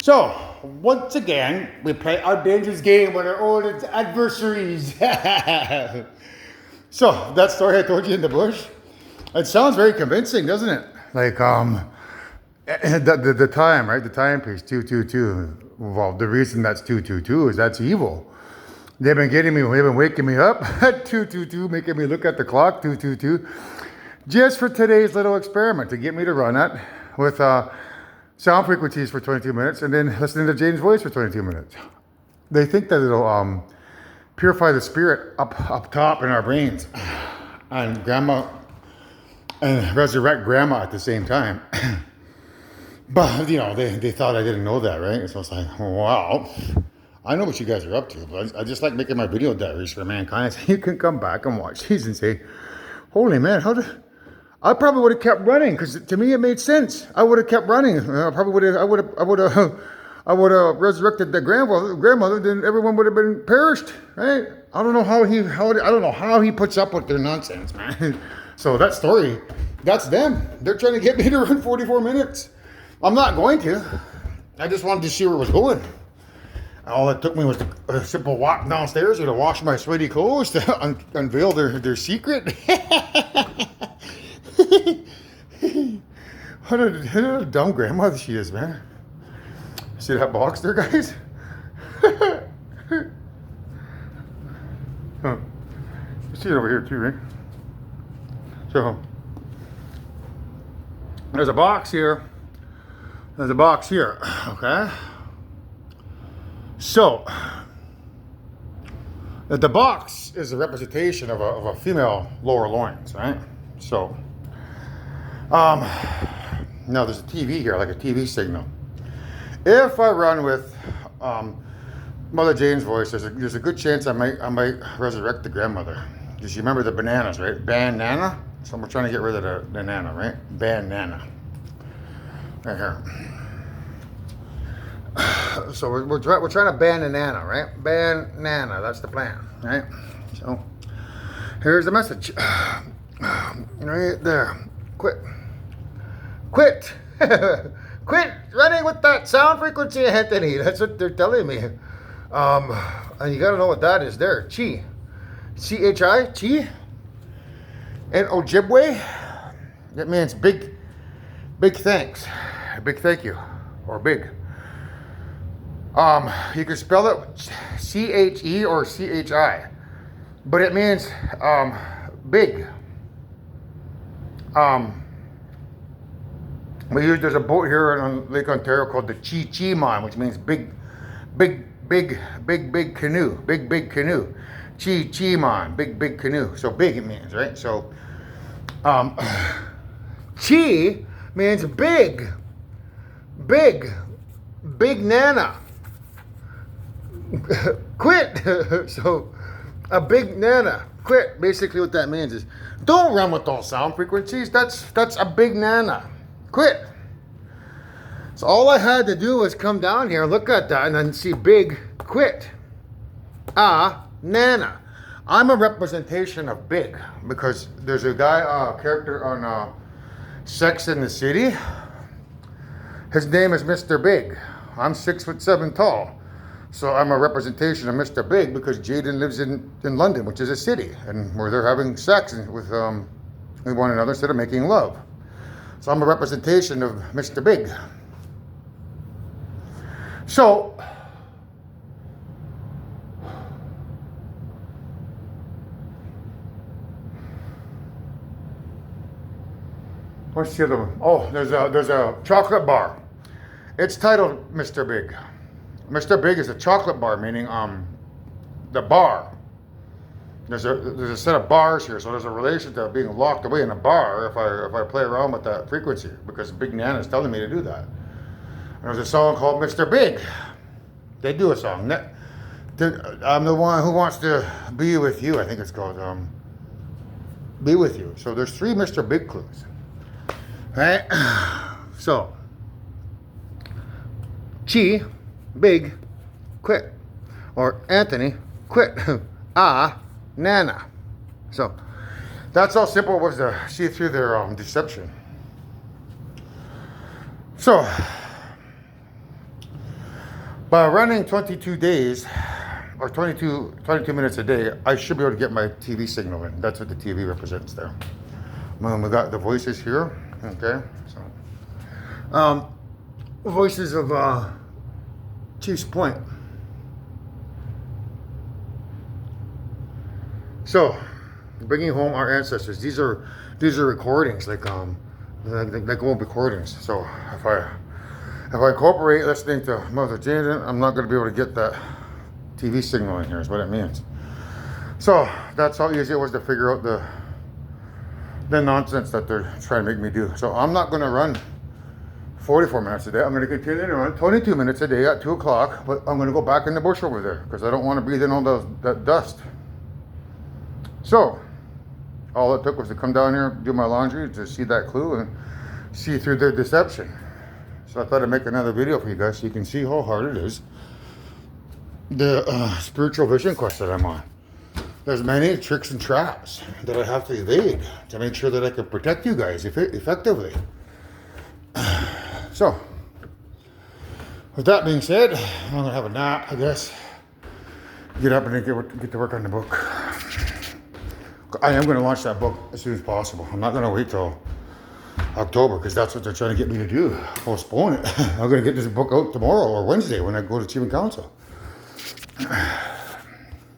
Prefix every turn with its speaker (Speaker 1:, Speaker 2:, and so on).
Speaker 1: So, once again, we play our dangerous game with our old adversaries. So, that story I told you in the bush, it sounds very convincing, doesn't it? Like, the time, right? The timepiece, 222. Well, the reason that's 222 is that's evil. They've been waking me up at 222, making me look at the clock, 222, just for today's little experiment to get me to run it with sound frequencies for 22 minutes and then listening to Jane's voice for 22 minutes. They think that it'll purify the spirit up top in our brains and resurrect grandma at the same time. But, you know, they thought I didn't know that, right? So it's like, wow, I know what you guys are up to, but I just like making my video diaries for mankind. So you can come back and watch these and say, holy man, I probably would have kept running because to me it made sense. I would have kept running. I would have resurrected the grandmother. Then everyone would have been perished, right? I don't know how he puts up with their nonsense, man. So that story, that's them. They're trying to get me to run 44 minutes. I'm not going to. I just wanted to see where it was going. All it took me was a simple walk downstairs or to wash my sweaty clothes to unveil their secret. What a dumb grandmother she is, man. See that box there, guys? Huh. You see it over here too, right? So, there's a box here. There's a box here, okay? So, the box is a representation of a female lower loins, right? So, now there's a TV here, like a TV signal. If I run with Mother Jane's voice, there's a good chance I might resurrect the grandmother. Because you remember the bananas, right? Banana. So we're trying to get rid of the banana, right? Banana. Right here. So we're trying to ban banana, right? Banana. That's the plan, right? So here's the message. Right there. Quit. Quit running with that sound frequency, Anthony. That's what they're telling me. And you gotta know what that is there. Chi. C-H-I? Chi? And Ojibwe? That means big thanks. Big thank you. Or big. You can spell it C-H-E or C-H-I. But it means big. There's a boat here on Lake Ontario called the Chi-Chi-Man, which means big canoe. Big canoe. Chi-Chi-Man, big canoe. So big it means, right? So, Chi means big nana. Quit. So, a big nana. Quit. Basically what that means is, don't run with those sound frequencies. That's a big nana. Quit. So all I had to do was come down here, look at that, and then see big, quit. Nana. I'm a representation of big because there's a guy, character on Sex and the City. His name is Mr. Big. I'm 6'7" tall. So I'm a representation of Mr. Big because Jaden lives in London, which is a city, and where they're having sex with one another instead of making love. So I'm a representation of Mr. Big. So, what's the other one? Oh, there's a chocolate bar. It's titled Mr. Big. Mr. Big is a chocolate bar, meaning the bar. There's a set of bars here, so there's a relation to being locked away in a bar if I play around with that frequency, because Big Nana is telling me to do that. And there's a song called Mr. Big. They do a song. I'm the one who wants to be with you. I think it's called Be With You. So there's 3 Mr. Big clues. Right? So, Chi, big, quit. Or Anthony, quit. Nana. So that's how simple it was to see through their deception. So By running 22 days, or 22 minutes a day, I should be able to get my TV signal in. That's what the TV represents there. We got the voices here, okay? So, voices of Chiefs Point. So, bringing home our ancestors. These are recordings, like old recordings. So if I incorporate listening to Mother Jane, I'm not going to be able to get that TV signal in here. Is what it means. So that's how easy it was to figure out the nonsense that they're trying to make me do. So I'm not going to run 44 minutes a day. I'm going to continue to run 22 minutes a day at 2 o'clock, but I'm going to go back in the bush over there because I don't want to breathe in all that dust. So all it took was to come down here, do my laundry, to see that clue and see through their deception. So I thought I'd make another video for you guys so you can see how hard it is. The spiritual vision quest that I'm on. There's many tricks and traps that I have to evade to make sure that I can protect you guys effectively. So, with that being said, I'm going to have a nap, I guess. Get up and get to work on the book. I am going to launch that book as soon as possible. I'm not going to wait till October because that's what they're trying to get me to do. Postpone it. I'm going to get this book out tomorrow or Wednesday when I go to Chief and Council.